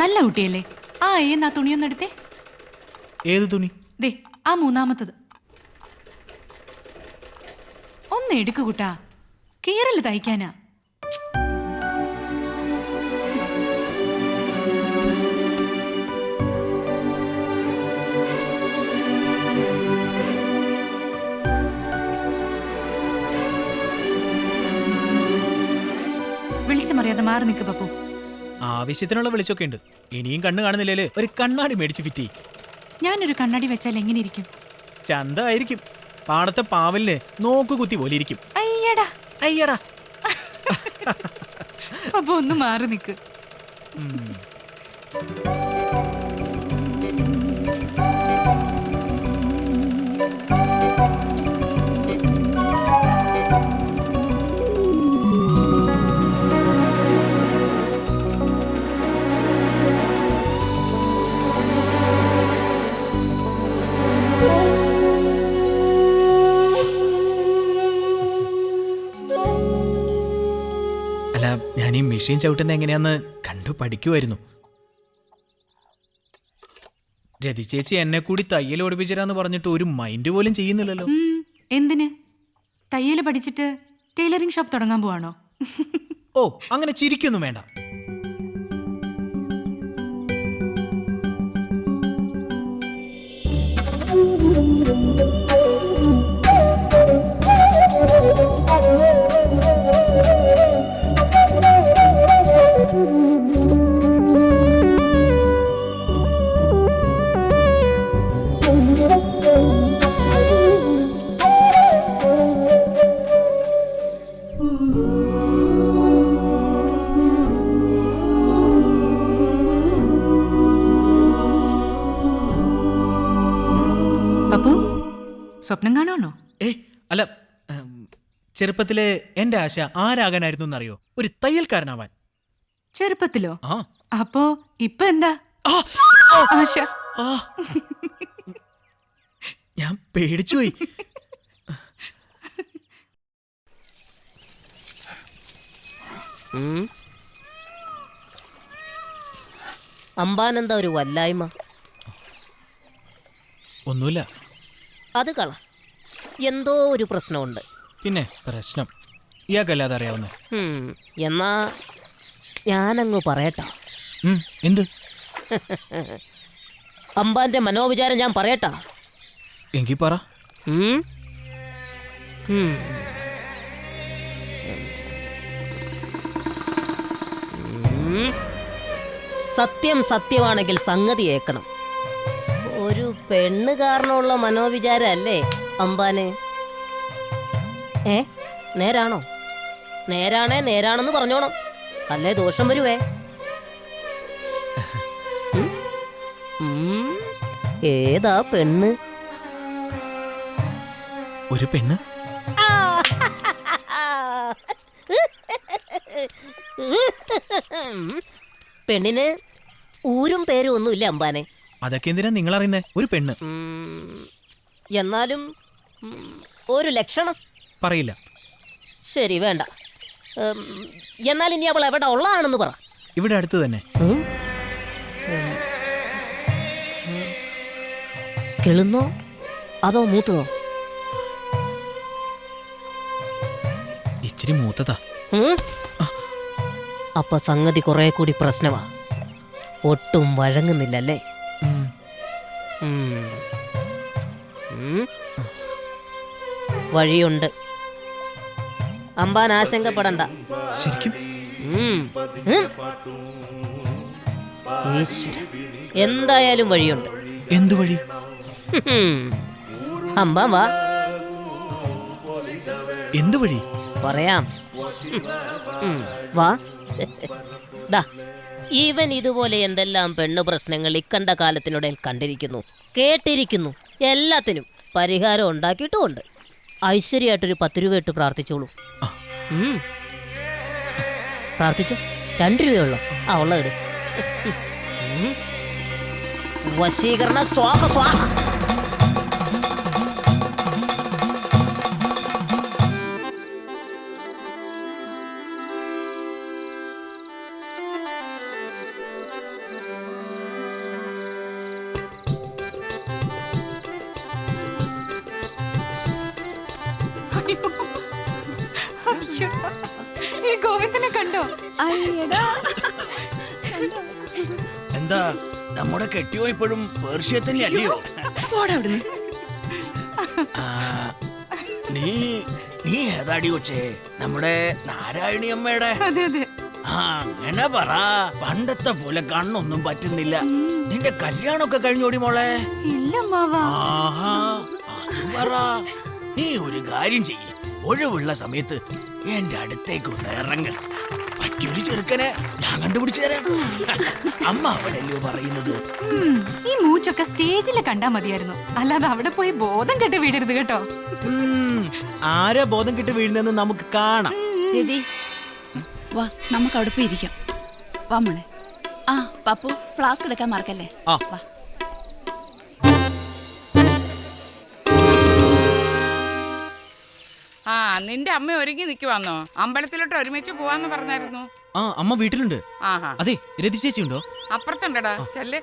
നല്ല കുട്ടിയല്ലേ? ആ എന്നാ തുണിയൊന്നെടുത്തേ. ഏത് തുണി? ദേ ആ മൂന്നാമത്തത് ഒന്ന് എടുക്കു കൂട്ടാ, കീറല് തയ്ക്കാനാ. വിളിച്ചമറിയാതെ മാറി നിൽക്ക് പപ്പു. ആവശ്യത്തിനുള്ള വെളിച്ചൊക്കെ ഉണ്ട്. ഇനിയും കണ്ണ് കാണുന്നില്ലേ? ഒരു കണ്ണാടി മേടിച്ച് ഫിറ്റി. ഞാനൊരു കണ്ണാടി വെച്ചാൽ എങ്ങനെ ഇരിക്കും? ചന്തമായിരിക്കും. പാടത്തെ പാവലിന് നോക്കുകുത്തി പോലെ ഇരിക്കും. അയ്യടാ അയ്യടാ. അപ്പൊ ഒന്ന് മാറി നിൽക്ക്. അല്ല, ഞാൻ ഈ മെഷീൻ ചവിട്ടുന്ന എങ്ങനെയാന്ന് കണ്ടു പഠിക്കുമായിരുന്നു. രതി ചേച്ചി എന്നെ കൂടി തയ്യൽ ഓടിപ്പിച്ചരാന്ന് പറഞ്ഞിട്ട് ഒരു മൈൻഡ് പോലും ചെയ്യുന്നില്ലല്ലോ. എന്തിന്? തയ്യൽ പഠിച്ചിട്ട് ടൈലറിംഗ് ഷോപ്പ് തുടങ്ങാൻ പോവാണോ? ഓ, അങ്ങനെ ചിരിക്കൊന്നും വേണ്ട. പപ്പു, സ്വപ്നം കാണുവാണോ? അല്ല, ചെറുപ്പത്തിലെ എന്റെ ആശ ആരാകാനായിരുന്നു എന്നറിയോ? ഒരു തയ്യൽക്കാരനാവാൻ. ചെറുപ്പത്തിലോ? ആ. അപ്പോ ഇപ്പൊ എന്താ ആശ? ഞാൻ പേടിച്ചുപോയി. അമ്പാനെന്താ ഒരു വല്ലായ്മ? ഒന്നുമില്ല. അത് കള, എന്തോ ഒരു പ്രശ്നമുണ്ട്. പിന്നെ പ്രശ്നം ഇയാൾക്കല്ലാതെ അറിയാവുന്ന. എന്നാ ഞാനങ്ങ് പറയട്ടാ. എന്ത്? അമ്പാന്റെ മനോവിചാരം ഞാൻ പറയട്ടാ. എങ്കി പറ. സത്യം സത്യമാണെങ്കിൽ സംഗതി ഏക്കണം. ഒരു പെണ്ണ് കാരണമുള്ള മനോവിചാരല്ലേ അമ്പാന്? നേരാണോ? നേരാണേ നേരാണെന്ന് പറഞ്ഞോണം, അല്ലേ ദോഷം വരുവേ. ഏതാ പെണ്ണ്? ഒരു പെണ്ണ്? പെണ്ണിന് ഊരും പേരും ഒന്നുമില്ല അമ്പാനെ. അതൊക്കെ എന്തിനാ നിങ്ങൾ അറിയുന്നേ? ഒരു പെണ്ണ്. എന്നാലും ഒരു ലക്ഷണം പറയില്ല. ശരി, വേണ്ട. എന്നാൽ ഇനി അവൾ എവിടെ ഉള്ളതാണെന്ന് പറ. ഇവിടെ അടുത്ത് തന്നെ. കിളുന്നോ അതോ മൂത്തതോ? ഇച്ചിരി മൂത്തതാ. അപ്പൊ സംഗതി കുറെ കൂടി പ്രശ്നമാ. ഒട്ടും വഴങ്ങുന്നില്ലല്ലേ? വഴിയുണ്ട്, അമ്പാൻ ആശങ്കപ്പെടണ്ട. ശരിക്കും? എന്തായാലും വഴിയുണ്ട്. എന്തു വഴി? അമ്പാൻ വാ. എന്തു വഴി? പറയാം, വാ. ദാ, ഇവൻ ഇതുപോലെ എന്തെല്ലാം പെണ്ണു പ്രശ്നങ്ങൾ ഇക്കണ്ട കാലത്തിനിടയിൽ കണ്ടിരിക്കുന്നു, കേട്ടിരിക്കുന്നു. എല്ലാത്തിനും പരിഹാരം ഉണ്ടാക്കിയിട്ടുമുണ്ട്. ഐശ്വര്യമായിട്ടൊരു 10 രൂപ ഇട്ട് പ്രാർത്ഥിച്ചോളൂ. പ്രാർത്ഥിച്ചോ. 2 രൂപയുള്ളൂ. ഉള്ള ഇട്. വശീകരണ സ്വാഹ സ്വാഹ. അയ്യോ. ഈ ഗോവിന്ദനെ കണ്ടോ? എന്താ നമ്മുടെ കെട്ടിയോ ഇപ്പോഴും പേർഷ്യ തന്നെ അല്ലയോ? നീ നീ ഏതാടി കൊച്ചേ? നമ്മുടെ നാരായണി അമ്മയുടെ? അതെ അതെ. ആ അങ്ങനെ പറ. പണ്ടത്തെ പോലെ കണ്ണൊന്നും പറ്റുന്നില്ല. നിന്റെ കല്യാണമൊക്കെ കഴിഞ്ഞോടി മോളെ? ഇല്ല അമ്മാവാ. ആഹാ, അത് പറ. നീ ഒരു കാര്യം ചെയ്യ്, ഒഴിവുള്ള സമയത്ത് എന്റെ അടുത്തേക്ക് ഒന്ന് ഇറങ്ങ. പറ്റിയൊരു ചെറുക്കനെ ഞാൻ കണ്ടുപിടിച്ചു തരാം. അമ്മ അവിടെയല്ലോ പറയുന്നത്. ഈ മൂച്ചൊക്കെ സ്റ്റേജിൽ കണ്ടാ മതിയായിരുന്നു, അല്ലാതെ അവിടെ പോയി ബോധം കെട്ട് വീടരുത് കേട്ടോ. ആരാ ബോധം കിട്ടി വീഴുന്നെന്ന് നമുക്ക് കാണാം. രതി വാ, നമുക്ക് അവിടെ പോയി ഇരിക്കാം. വാ മോളെ. ആ പപ്പു, ഫ്ലാസ്ക് എടുക്കാൻ മറക്കല്ലേ. ആ. വാ. ആ നിന്റെ അമ്മ ഒരുങ്ങി നിക്കുവാന്നോ? അമ്പലത്തിലോട്ട് ഒരുമിച്ച് പോവാന്ന് പറഞ്ഞായിരുന്നു. ആ അമ്മ വീട്ടിലുണ്ട്. ആഹാ, അതെ, രതി ചേച്ചി ഉണ്ടോ? അപ്പുറത്തുണ്ടടാ, ചെല്ല്.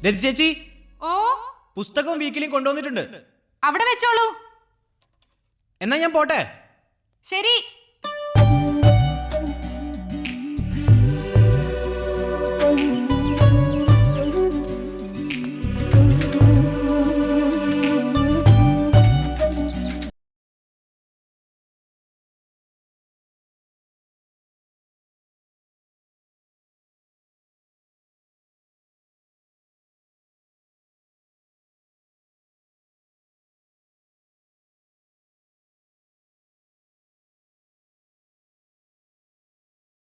രതി ചേച്ചി, ഓ, പുസ്തകവും വീക്കിലും കൊണ്ടുവന്നിട്ടുണ്ട്. അവിടെ വെച്ചോളൂ. എന്നാ ഞാൻ പോട്ടെ. ശരി.